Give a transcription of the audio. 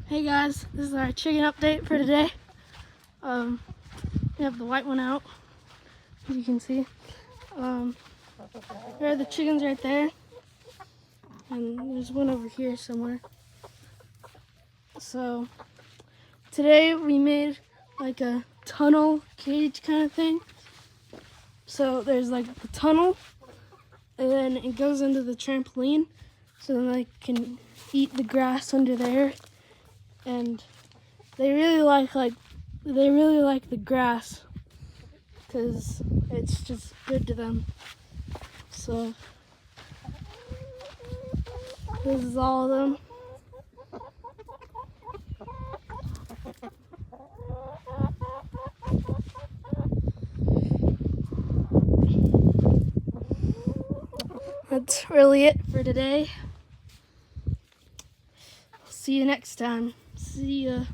Hey guys, this is our chicken update for today. We have the white one out, as you can see. There are the chickens right there, and there's one over here somewhere. So today we made like a tunnel cage kind of thing. So there's like the tunnel, and then it goes into the trampoline, so then they can eat the grass under there. And they really like the grass because it's just good to them. So this is all of them. That's really it for today. See you next time. See ya.